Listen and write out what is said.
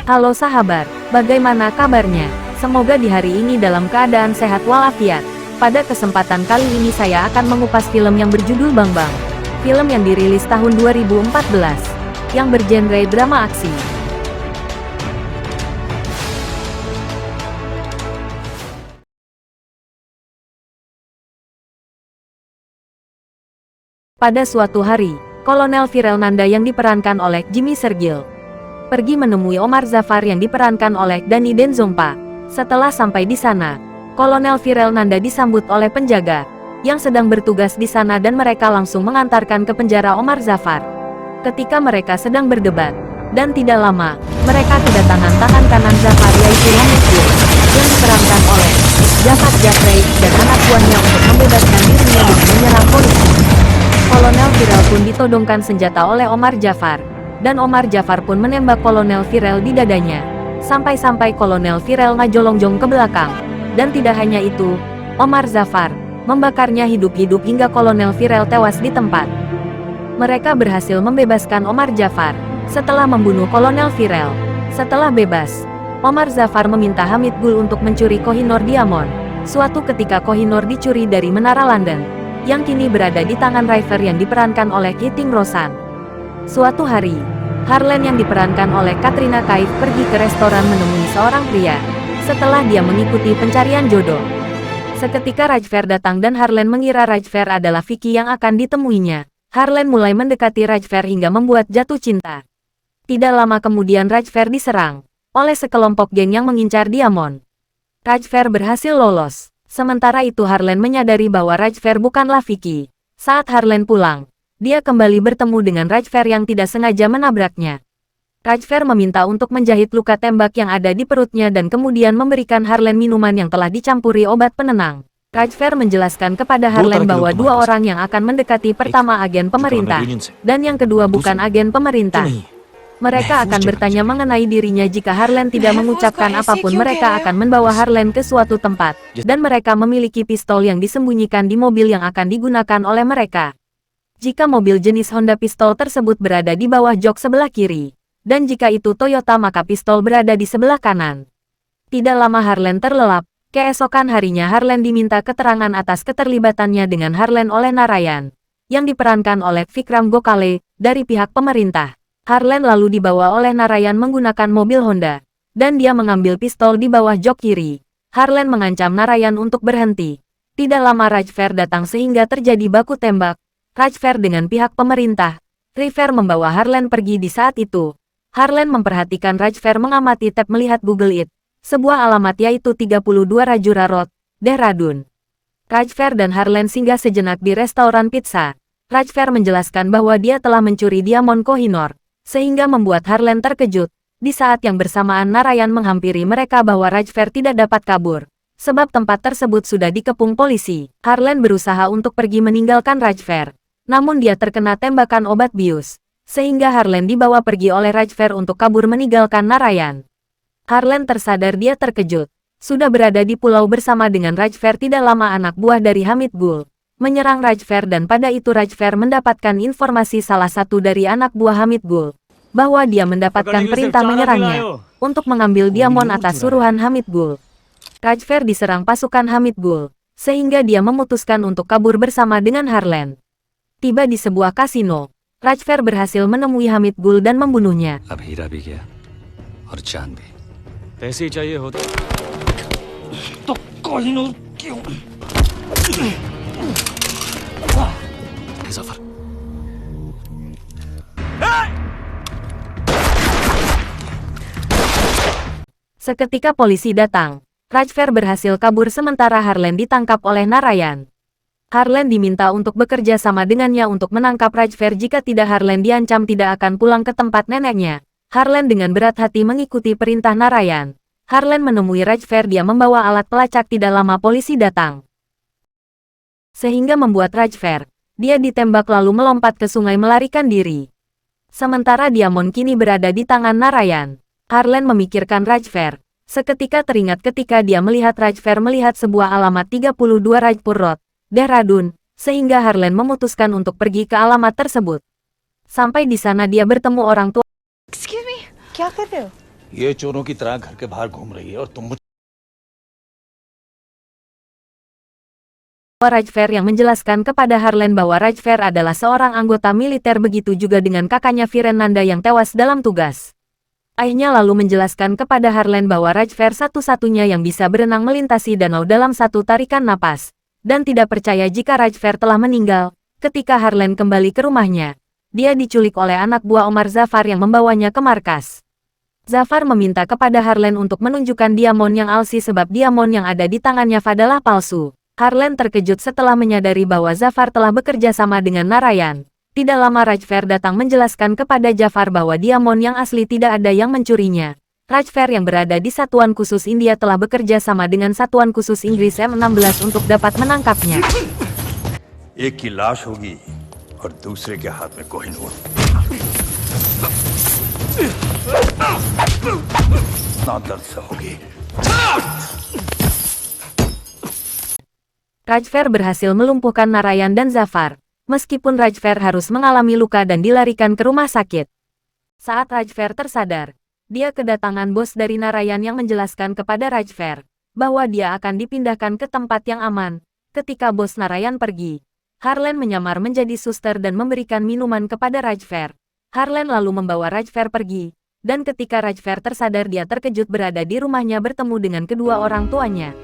Halo sahabat, bagaimana kabarnya? Semoga di hari ini dalam keadaan sehat walafiat. Pada kesempatan kali ini saya akan mengupas film yang berjudul Bang Bang. Film yang dirilis tahun 2014, yang bergenre drama aksi. Pada suatu hari, Kolonel Viral Nanda yang diperankan oleh Jimmy Sergil pergi menemui Omar Zafar yang diperankan oleh Danny Denzompa. Setelah sampai di sana, Kolonel Viral Nanda disambut oleh penjaga yang sedang bertugas di sana dan mereka langsung mengantarkan ke penjara Omar Zafar. Ketika mereka sedang berdebat, dan tidak lama, mereka kedatangan tangan kanan Zafar yaitu Hamid Gul, yang diperankan oleh Jafar Jafrey dan anak buahnya untuk membebaskan dirinya dengan menyerang polisi. Kolonel Viral pun ditodongkan senjata oleh Omar Jafar, dan Omar Jafar pun menembak Kolonel Viral di dadanya. Sampai-sampai Kolonel Viral ngajolongjong ke belakang. Dan tidak hanya itu, Omar Zafar membakarnya hidup-hidup hingga Kolonel Viral tewas di tempat. Mereka berhasil membebaskan Omar Jafar setelah membunuh Kolonel Viral. Setelah bebas, Omar Zafar meminta Hamid Gul untuk mencuri Kohinoor Diamond. Suatu ketika Kohinoor dicuri dari Menara London, yang kini berada di tangan River yang diperankan oleh Kiting Rosan. Suatu hari, Harlan yang diperankan oleh Katrina Kaif pergi ke restoran menemui seorang pria. Setelah dia mengikuti pencarian jodoh, seketika Rajfer datang dan Harlan mengira Rajfer adalah Vicky yang akan ditemuinya. Harlan mulai mendekati Rajfer hingga membuat jatuh cinta. Tidak lama kemudian Rajfer diserang oleh sekelompok geng yang mengincar Diamond. Rajfer berhasil lolos. Sementara itu Harlan menyadari bahwa Rajfer bukanlah Vicky. Saat Harlan pulang, dia kembali bertemu dengan Rajfer yang tidak sengaja menabraknya. Rajfer meminta untuk menjahit luka tembak yang ada di perutnya dan kemudian memberikan Harlan minuman yang telah dicampuri obat penenang. Rajfer menjelaskan kepada Harlan bahwa dua orang yang akan mendekati pertama agen pemerintah, dan yang kedua bukan agen pemerintah. Mereka akan bertanya mengenai dirinya jika Harlan tidak mengucapkan apapun. Mereka akan membawa Harlan ke suatu tempat, dan mereka memiliki pistol yang disembunyikan di mobil yang akan digunakan oleh mereka. Jika mobil jenis Honda, pistol tersebut berada di bawah jok sebelah kiri. Dan jika itu Toyota, maka pistol berada di sebelah kanan. Tidak lama Harlan terlelap. Keesokan harinya Harlan diminta keterangan atas keterlibatannya dengan Harlan oleh Narayan, yang diperankan oleh Vikram Gokhale, dari pihak pemerintah. Harlan lalu dibawa oleh Narayan menggunakan mobil Honda, dan dia mengambil pistol di bawah jok kiri. Harlan mengancam Narayan untuk berhenti. Tidak lama Rajfer datang sehingga terjadi baku tembak. Rajfer dengan pihak pemerintah. River membawa Harlan pergi di saat itu. Harlan memperhatikan Rajfer mengamati tab melihat Google It. Sebuah alamat yaitu 32 Rajura Road, Dehradun. Rajfer dan Harlan singgah sejenak di restoran pizza. Rajfer menjelaskan bahwa dia telah mencuri Diamond Kohinoor, sehingga membuat Harlan terkejut. Di saat yang bersamaan Narayan menghampiri mereka bahwa Rajfer tidak dapat kabur, sebab tempat tersebut sudah dikepung polisi. Harlan berusaha untuk pergi meninggalkan Rajfer. Namun dia terkena tembakan obat bius, sehingga Harlan dibawa pergi oleh Rajfer untuk kabur meninggalkan Narayan. Harlan tersadar dia terkejut. Sudah berada di pulau bersama dengan Rajfer tidak lama anak buah dari Hamid Gul menyerang Rajfer dan pada itu Rajfer mendapatkan informasi salah satu dari anak buah Hamid Gul, bahwa dia mendapatkan perintah menyerangnya untuk mengambil Diamond atas suruhan Hamid Gul. Rajfer diserang pasukan Hamid Gul, sehingga dia memutuskan untuk kabur bersama dengan Harlan. Tiba di sebuah kasino, Rajfer berhasil menemui Hamid Gul dan membunuhnya. Seketika polisi datang, Rajfer berhasil kabur sementara Harlan ditangkap oleh Narayan. Harlan diminta untuk bekerja sama dengannya untuk menangkap Rajfer, jika tidak Harlan diancam tidak akan pulang ke tempat neneknya. Harlan dengan berat hati mengikuti perintah Narayan. Harlan menemui Rajfer, dia membawa alat pelacak. Tidak lama polisi datang, sehingga membuat Rajfer, dia ditembak lalu melompat ke sungai melarikan diri. Sementara Diamond kini berada di tangan Narayan. Harlan memikirkan Rajfer. Seketika teringat ketika dia melihat Rajfer melihat sebuah alamat 32 Rajpur Road, Dehradun, sehingga Harlan memutuskan untuk pergi ke alamat tersebut. Sampai di sana dia bertemu orang tua. Excuse me, क्या कर रहे हो? ये चोरों की तरह घर के बाहर घूम रही है और तुम Rajfer yang menjelaskan kepada Harlan bahwa Rajfer adalah seorang anggota militer, begitu juga dengan kakaknya Viren Nanda yang tewas dalam tugas. Ayahnya lalu menjelaskan kepada Harlan bahwa Rajfer satu-satunya yang bisa berenang melintasi danau dalam satu tarikan napas, dan tidak percaya jika Rajfer telah meninggal. Ketika Harlan kembali ke rumahnya, dia diculik oleh anak buah Omar Zafar yang membawanya ke markas. Zafar meminta kepada Harlan untuk menunjukkan diamond yang alsi sebab diamond yang ada di tangannya adalah palsu. Harlan terkejut setelah menyadari bahwa Zafar telah bekerja sama dengan Narayan. Tidak lama Rajfer datang menjelaskan kepada Zafar bahwa diamond yang asli tidak ada yang mencurinya. Rajfer yang berada di Satuan Khusus India telah bekerja sama dengan Satuan Khusus Inggris M16 untuk dapat menangkapnya. एक की लाश होगी और दूसरे के हाथ में कोहिनूर। ना दर्द से होगी। Rajfer berhasil melumpuhkan Narayan dan Zafar, meskipun Rajfer harus mengalami luka dan dilarikan ke rumah sakit. Saat Rajfer tersadar, dia kedatangan bos dari Narayan yang menjelaskan kepada Rajfer bahwa dia akan dipindahkan ke tempat yang aman. Ketika bos Narayan pergi, Harlan menyamar menjadi suster dan memberikan minuman kepada Rajfer. Harlan lalu membawa Rajfer pergi, dan ketika Rajfer tersadar dia terkejut berada di rumahnya bertemu dengan kedua orang tuanya.